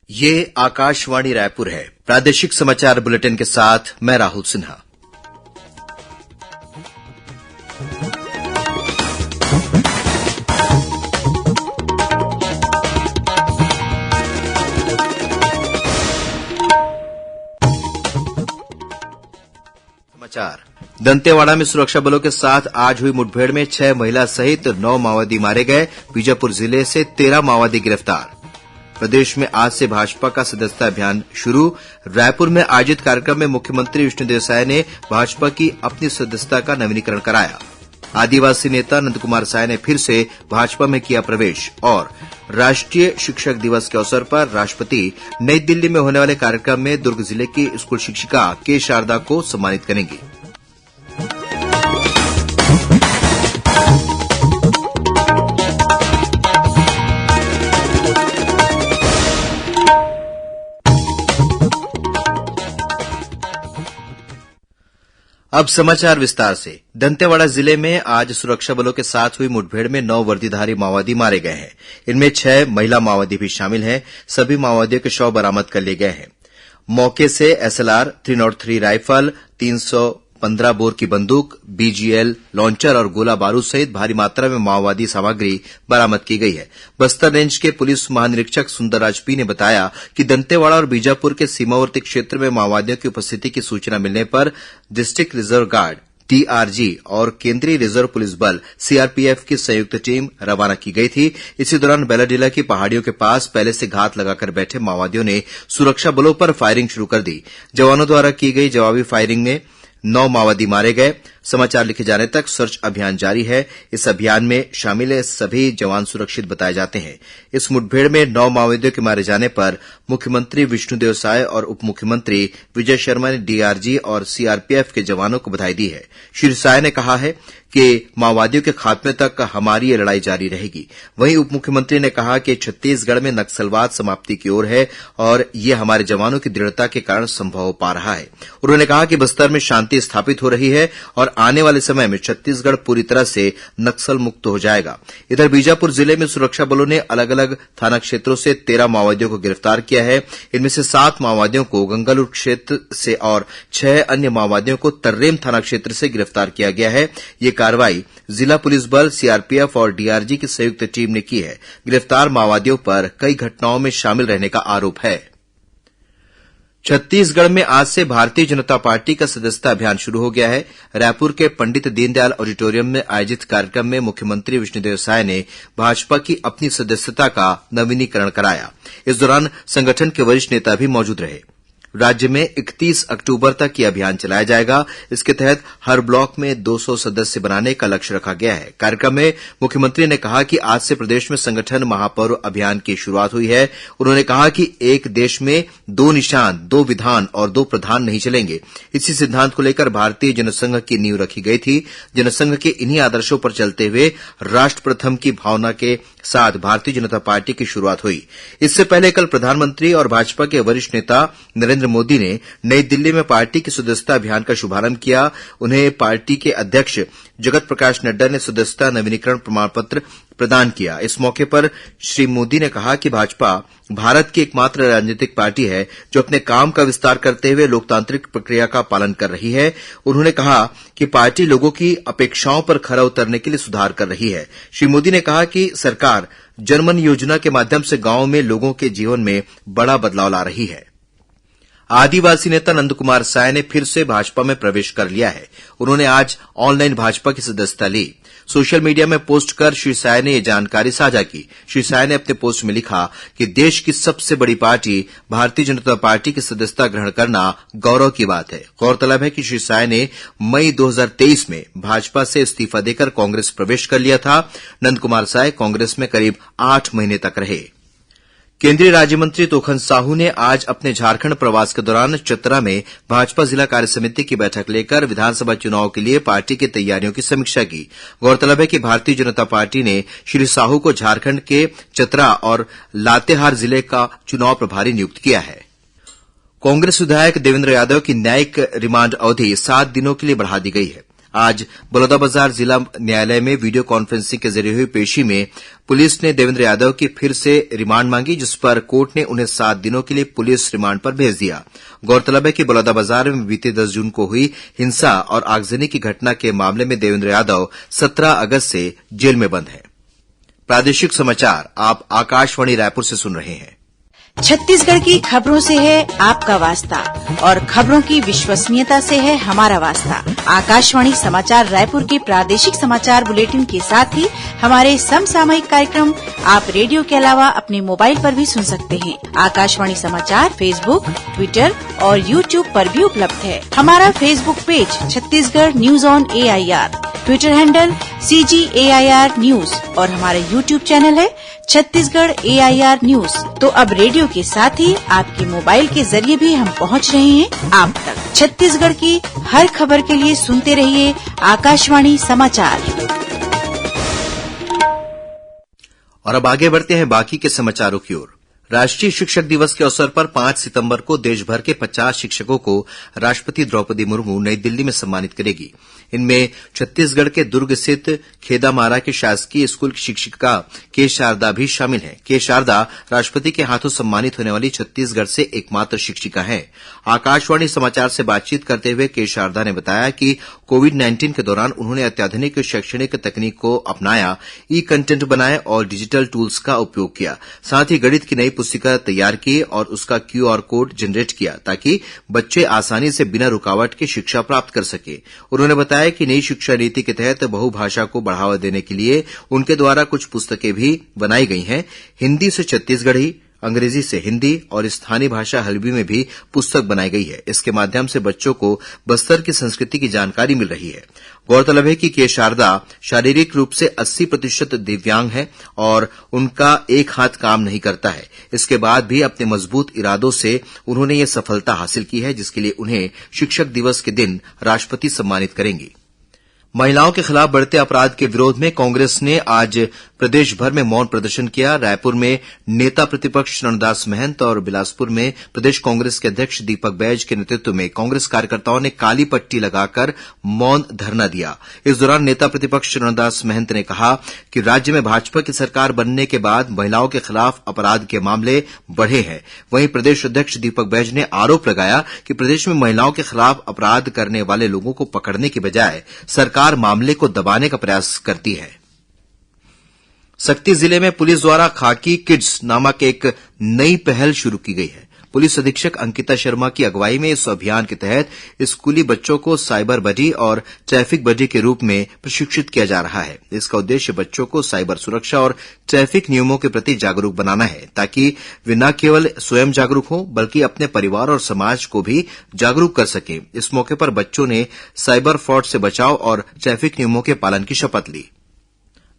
ये आकाशवाणी रायपुर है। प्रादेशिक समाचार बुलेटिन के साथ मैं राहुल सिन्हा। दंतेवाड़ा में सुरक्षा बलों के साथ आज हुई मुठभेड़ में 6 महिला सहित 9 माओवादी मारे गए। बीजापुर जिले से 13 माओवादी गिरफ्तार। प्रदेश में आज से भाजपा का सदस्यता अभियान शुरू। रायपुर में आयोजित कार्यक्रम में मुख्यमंत्री विष्णुदेव साय ने भाजपा की अपनी सदस्यता का नवीनीकरण कराया। आदिवासी नेता नंद कुमार साय ने फिर से भाजपा में किया प्रवेश। और राष्ट्रीय शिक्षक दिवस के अवसर पर राष्ट्रपति नई दिल्ली में होने वाले कार्यक्रम में दुर्ग जिले की स्कूल शिक्षिका के शारदा को सम्मानित करेंगी। अब समाचार विस्तार से। दंतेवाड़ा जिले में आज सुरक्षा बलों के साथ हुई मुठभेड़ में 9 वर्दीधारी माओवादी मारे गए हैं। इनमें 6 महिला माओवादी भी शामिल हैं। सभी माओवादियों के शव बरामद कर लिए गए हैं। मौके से एसएलआर 303 राइफल, 315 बोर की बंदूक, बीजीएल लॉन्चर और गोला बारूद सहित भारी मात्रा में माओवादी सामग्री बरामद की गई है। बस्तर रेंज के पुलिस महानिरीक्षक सुंदरराज पी ने बताया कि दंतेवाड़ा और बीजापुर के सीमावर्ती क्षेत्र में माओवादियों की उपस्थिति की सूचना मिलने पर डिस्ट्रिक्ट रिजर्व गार्ड डीआरजी और केंद्रीय रिजर्व पुलिस बल सीआरपीएफ की संयुक्त टीम रवाना की गई थी। इसी दौरान बेलाडीला की पहाड़ियों के पास पहले से घात लगाकर बैठे माओवादियों ने सुरक्षा बलों पर फायरिंग शुरू कर दी। जवानों द्वारा की गई जवाबी फायरिंग में 9 माओवादी मारे गए। समाचार लिखे जाने तक सर्च अभियान जारी है। इस अभियान में शामिल सभी जवान सुरक्षित बताए जाते हैं। इस मुठभेड़ में 9 माओवादियों के मारे जाने पर मुख्यमंत्री विष्णुदेव साय और उप मुख्यमंत्री विजय शर्मा ने डीआरजी और सीआरपीएफ के जवानों को बधाई दी है। श्री साय ने कहा है कि माओवादियों के खात्मे तक हमारी ये लड़ाई जारी रहेगी। वहीं उप मुख्यमंत्री ने कहा कि छत्तीसगढ़ में नक्सलवाद समाप्ति की ओर है और ये हमारे जवानों की दृढ़ता के कारण संभव हो पा रहा है। उन्होंने कहा कि बस्तर में शांति स्थापित हो रही है और आने वाले समय में छत्तीसगढ़ पूरी तरह से नक्सल मुक्त हो जाएगा। इधर बीजापुर जिले में सुरक्षा बलों ने अलग अलग थाना क्षेत्रों से 13 माओवादियों को गिरफ्तार किया है। इनमें से 7 माओवादियों को गंगालूर क्षेत्र से और 6 अन्य माओवादियों को तर्रेम थाना क्षेत्र से गिरफ्तार किया गया है। ये कार्रवाई जिला पुलिस बल, सीआरपीएफ और डीआरजी की संयुक्त टीम ने की है। गिरफ्तार माओवादियों पर कई घटनाओं में शामिल रहने का आरोप है। छत्तीसगढ़ में आज से भारतीय जनता पार्टी का सदस्यता अभियान शुरू हो गया है। रायपुर के पंडित दीनदयाल ऑडिटोरियम में आयोजित कार्यक्रम में मुख्यमंत्री विष्णुदेव साय ने भाजपा की अपनी सदस्यता का नवीनीकरण कराया। इस दौरान संगठन के वरिष्ठ नेता भी मौजूद रहे। राज्य में 31 अक्टूबर तक ये अभियान चलाया जाएगा। इसके तहत हर ब्लॉक में 200 सदस्य बनाने का लक्ष्य रखा गया है। कार्यक्रम में मुख्यमंत्री ने कहा कि आज से प्रदेश में संगठन महापर्व अभियान की शुरुआत हुई है। उन्होंने कहा कि एक देश में 2 निशान, 2 विधान और 2 प्रधान नहीं चलेंगे। इसी सिद्धांत को लेकर भारतीय जनसंघ की नींव रखी गई थी। जनसंघ के इन्हीं आदर्शों पर चलते हुए राष्ट्र प्रथम की भावना के साथ भारतीय जनता पार्टी की शुरुआत हुई। इससे पहले कल प्रधानमंत्री और भाजपा के वरिष्ठ नेता नरेंद्र मोदी ने नई दिल्ली में पार्टी की सदस्यता अभियान का शुभारंभ किया। उन्हें पार्टी के अध्यक्ष जगत प्रकाश नड्डा ने सदस्यता नवीनीकरण प्रमाण पत्र प्रदान किया। इस मौके पर श्री मोदी ने कहा कि भाजपा भारत की एकमात्र राजनीतिक पार्टी है जो अपने काम का विस्तार करते हुए लोकतांत्रिक प्रक्रिया का पालन कर रही है। उन्होंने कहा कि पार्टी लोगों की अपेक्षाओं पर खरा उतरने के लिए सुधार कर रही है। श्री मोदी ने कहा कि सरकार जनमन योजना के माध्यम से गांवों में लोगों के जीवन में बड़ा बदलाव ला रही है। आदिवासी नेता नंद कुमार साय ने फिर से भाजपा में प्रवेश कर लिया है। उन्होंने आज ऑनलाइन भाजपा की सदस्यता ली। सोशल मीडिया में पोस्ट कर श्री साय ने यह जानकारी साझा की। श्री साय ने अपने पोस्ट में लिखा कि देश की सबसे बड़ी पार्टी भारतीय जनता पार्टी की सदस्यता ग्रहण करना गौरव की बात है। गौरतलब है कि श्री साय ने मई 2023 में भाजपा से इस्तीफा देकर कांग्रेस प्रवेश कर लिया था। नंद कुमार साय कांग्रेस में करीब 8 महीने तक रहे। केंद्रीय राज्य मंत्री तोखन साहू ने आज अपने झारखंड प्रवास के दौरान चतरा में भाजपा जिला कार्य समिति की बैठक लेकर विधानसभा चुनाव के लिए पार्टी की तैयारियों की समीक्षा की। गौरतलब है कि भारतीय जनता पार्टी ने श्री साहू को झारखंड के चतरा और लातेहार जिले का चुनाव प्रभारी नियुक्त किया है। कांग्रेस विधायक देवेंद्र यादव की न्यायिक रिमांड अवधि 7 दिनों के लिए बढ़ा दी गई है। आज बलौदाबाजार जिला न्यायालय में वीडियो कॉन्फ्रेंसिंग के जरिए हुई पेशी में पुलिस ने देवेंद्र यादव की फिर से रिमांड मांगी, जिस पर कोर्ट ने उन्हें 7 दिनों के लिए पुलिस रिमांड पर भेज दिया। गौरतलब है कि बलौदाबाजार में बीते 10 जून को हुई हिंसा और आगजनी की घटना के मामले में देवेंद्र यादव 17 अगस्त से जेल में बंद हैं। प्रादेशिक समाचार आप आकाशवाणी रायपुर से सुन रहे हैं। छत्तीसगढ़ की खबरों से है आपका वास्ता और खबरों की विश्वसनीयता से है हमारा वास्ता। आकाशवाणी समाचार रायपुर के प्रादेशिक समाचार बुलेटिन के साथ ही हमारे समसामयिक कार्यक्रम आप रेडियो के अलावा अपने मोबाइल पर भी सुन सकते हैं। आकाशवाणी समाचार फेसबुक, ट्विटर और यूट्यूब पर भी उपलब्ध है। हमारा Facebook page Chhattisgarh news on AIR, Twitter handle CGAIR news और हमारा यूट्यूब चैनल है छत्तीसगढ़ AIR न्यूज। तो अब रेडियो के साथ ही आपके मोबाइल के जरिए भी हम पहुंच रहे हैं आप तक। छत्तीसगढ़ की हर खबर के लिए सुनते रहिए आकाशवाणी समाचार। और अब आगे बढ़ते हैं बाकी के समाचारों की ओर। राष्ट्रीय शिक्षक दिवस के अवसर पर 5 सितंबर को देश भर के 50 शिक्षकों को राष्ट्रपति द्रौपदी मुर्मू नई दिल्ली में सम्मानित करेगी। इनमें छत्तीसगढ़ के दुर्ग स्थित खेदामारा के शासकीय स्कूल की शिक्षिका के शारदा भी शामिल हैं। के शारदा राष्ट्रपति के हाथों सम्मानित होने वाली छत्तीसगढ़ से एकमात्र शिक्षिका हैं। आकाशवाणी समाचार से बातचीत करते हुए के शारदा ने बताया कि कोविड-19 के दौरान उन्होंने अत्याधुनिक शैक्षणिक तकनीक को अपनाया, ई-कंटेंट बनाए और डिजिटल टूल्स का उपयोग किया। साथ ही गणित की नई पुस्तिका तैयार की और उसका QR कोड जनरेट किया ताकि बच्चे आसानी से बिना रुकावट के शिक्षा प्राप्त कर सके। उन्होंने बताया कि नई शिक्षा नीति के तहत बहुभाषा को बढ़ावा देने के लिए उनके द्वारा कुछ पुस्तकें भी बनाई गई हैं। हिंदी से छत्तीसगढ़ी, अंग्रेजी से हिंदी और स्थानीय भाषा हल्बी में भी पुस्तक बनाई गई है। इसके माध्यम से बच्चों को बस्तर की संस्कृति की जानकारी मिल रही है। गौरतलब है कि के शारदा शारीरिक रूप से 80% दिव्यांग है और उनका एक हाथ काम नहीं करता है। इसके बाद भी अपने मजबूत इरादों से उन्होंने ये सफलता हासिल की है, जिसके लिए उन्हें शिक्षक दिवस के दिन राष्ट्रपति सम्मानित करेंगी। महिलाओं के खिलाफ बढ़ते अपराध के विरोध में कांग्रेस ने आज प्रदेश भर में मौन प्रदर्शन किया। रायपुर में नेता प्रतिपक्ष रणदास महंत और बिलासपुर में प्रदेश कांग्रेस के अध्यक्ष दीपक बैज के नेतृत्व में कांग्रेस कार्यकर्ताओं ने काली पट्टी लगाकर मौन धरना दिया। इस दौरान नेता प्रतिपक्ष रणदास महंत ने कहा कि राज्य में भाजपा की सरकार बनने के बाद महिलाओं के खिलाफ अपराध के मामले बढ़े हैं। वहीं प्रदेश अध्यक्ष दीपक बैज ने आरोप लगाया कि प्रदेश में महिलाओं के खिलाफ अपराध करने वाले लोगों को पकड़ने की बजाय सरकार मामले को दबाने का प्रयास करती है। सक्ती जिले में पुलिस द्वारा खाकी किड्स नामक एक नई पहल शुरू की गई है। पुलिस अधीक्षक अंकिता शर्मा की अगुवाई में इस अभियान के तहत स्कूली बच्चों को साइबर बडी और ट्रैफिक बडी के रूप में प्रशिक्षित किया जा रहा है। इसका उद्देश्य बच्चों को साइबर सुरक्षा और ट्रैफिक नियमों के प्रति जागरूक बनाना है, ताकि वे न केवल स्वयं जागरूक हों बल्कि अपने परिवार और समाज को भी जागरूक कर सकें। इस मौके पर बच्चों ने साइबर फ्रॉड से बचाव और ट्रैफिक नियमों के पालन की शपथ ली।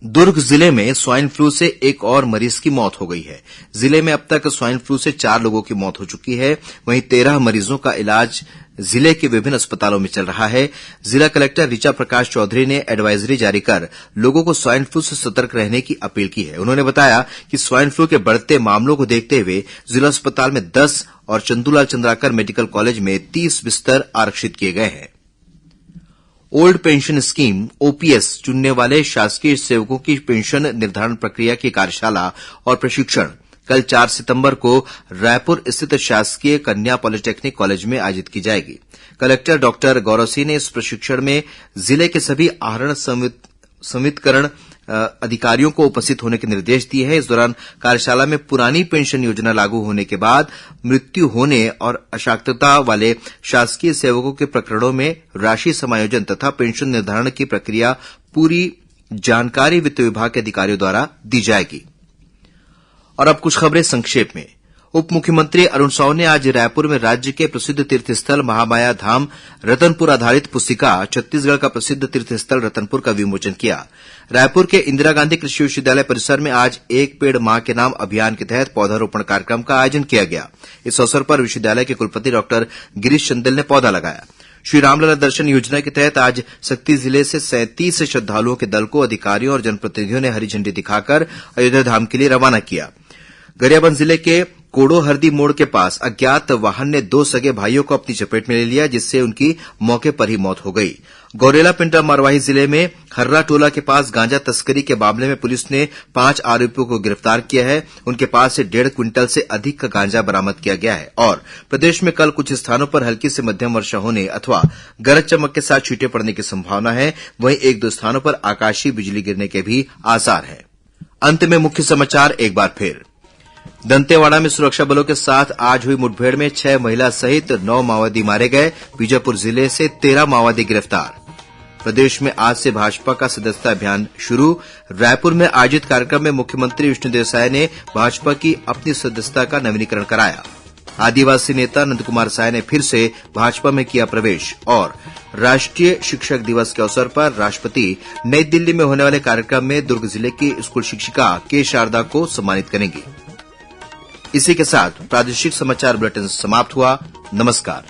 दुर्ग जिले में स्वाइन फ्लू से एक और मरीज की मौत हो गई है। जिले में अब तक स्वाइन फ्लू से 4 लोगों की मौत हो चुकी है। वहीं 13 मरीजों का इलाज जिले के विभिन्न अस्पतालों में चल रहा है। जिला कलेक्टर ऋचा प्रकाश चौधरी ने एडवाइजरी जारी कर लोगों को स्वाइन फ्लू से सतर्क रहने की अपील की है। उन्होंने बताया कि स्वाइन फ्लू के बढ़ते मामलों को देखते हुए जिला अस्पताल में 10 और चंदूलाल चंद्राकर मेडिकल कॉलेज में 30 बिस्तर आरक्षित किए गए हैं। ओल्ड पेंशन स्कीम OPS चुनने वाले शासकीय सेवकों की पेंशन निर्धारण प्रक्रिया की कार्यशाला और प्रशिक्षण कल 4 सितंबर को रायपुर स्थित शासकीय कन्या पॉलिटेक्निक कॉलेज में आयोजित की जाएगी। कलेक्टर डॉक्टर गौरव सिंह ने इस प्रशिक्षण में जिले के सभी आहरण संवितकरण अधिकारियों को उपस्थित होने के निर्देश दिए हैं। इस दौरान कार्यशाला में पुरानी पेंशन योजना लागू होने के बाद मृत्यु होने और अशक्तता वाले शासकीय सेवकों के प्रकरणों में राशि समायोजन तथा पेंशन निर्धारण की प्रक्रिया पूरी जानकारी वित्त विभाग के अधिकारियों द्वारा दी जाएगी। और अब कुछ खबरें संक्षेप में। उप मुख्यमंत्री अरुण साव ने आज रायपुर में राज्य के प्रसिद्ध तीर्थस्थल महामाया धाम रतनपुर आधारित पुस्तिका छत्तीसगढ़ का प्रसिद्ध तीर्थस्थल रतनपुर का विमोचन किया। रायपुर के इंदिरा गांधी कृषि विश्वविद्यालय परिसर में आज एक पेड़ मां के नाम अभियान के तहत पौधारोपण कार्यक्रम का आयोजन किया गया। इस अवसर पर विश्वविद्यालय के कुलपति डॉ गिरीश चंदेल ने पौधा लगाया। श्री रामलला दर्शन योजना के तहत आज सक्ती जिले से 37 श्रद्धालुओं के दल को अधिकारियों और जनप्रतिनिधियों ने हरी झंडी दिखाकर अयोध्या धाम के लिए रवाना किया। गरियाबंद जिले के कोड़ोहरदी मोड़ के पास अज्ञात वाहन ने 2 सगे भाइयों को अपनी चपेट में ले लिया, जिससे उनकी मौके पर ही मौत हो गई। गौरेला पिंडरा मरवाही जिले में हर्रा टोला के पास गांजा तस्करी के मामले में पुलिस ने 5 आरोपियों को गिरफ्तार किया है। उनके पास से 1.5 क्विंटल से अधिक का गांजा बरामद किया गया है और प्रदेश में कल कुछ स्थानों पर हल्की से मध्यम वर्षा होने अथवा गरज चमक के साथ छींटे पड़ने की संभावना है। वहीं 1-2 स्थानों पर आकाशीय बिजली गिरने के भी आसार हैं। अंत में मुख्य समाचार एक बार फिर। दंतेवाड़ा में सुरक्षा बलों के साथ आज हुई मुठभेड़ में 6 महिला सहित 9 माओवादी मारे गए। बीजापुर जिले से 13 माओवादी गिरफ्तार। प्रदेश में आज से भाजपा का सदस्यता अभियान शुरू। रायपुर में आयोजित कार्यक्रम में मुख्यमंत्री विष्णुदेव साय ने भाजपा की अपनी सदस्यता का नवीनीकरण कराया। आदिवासी नेता नंदकुमार साय ने फिर से भाजपा में किया प्रवेश। और राष्ट्रीय शिक्षक दिवस के अवसर पर राष्ट्रपति नई दिल्ली में होने वाले कार्यक्रम में दुर्ग जिले की स्कूल शिक्षिका के शारदा को सम्मानित करेंगी। इसी के साथ प्रादेशिक समाचार बुलेटिन समाप्त हुआ। नमस्कार।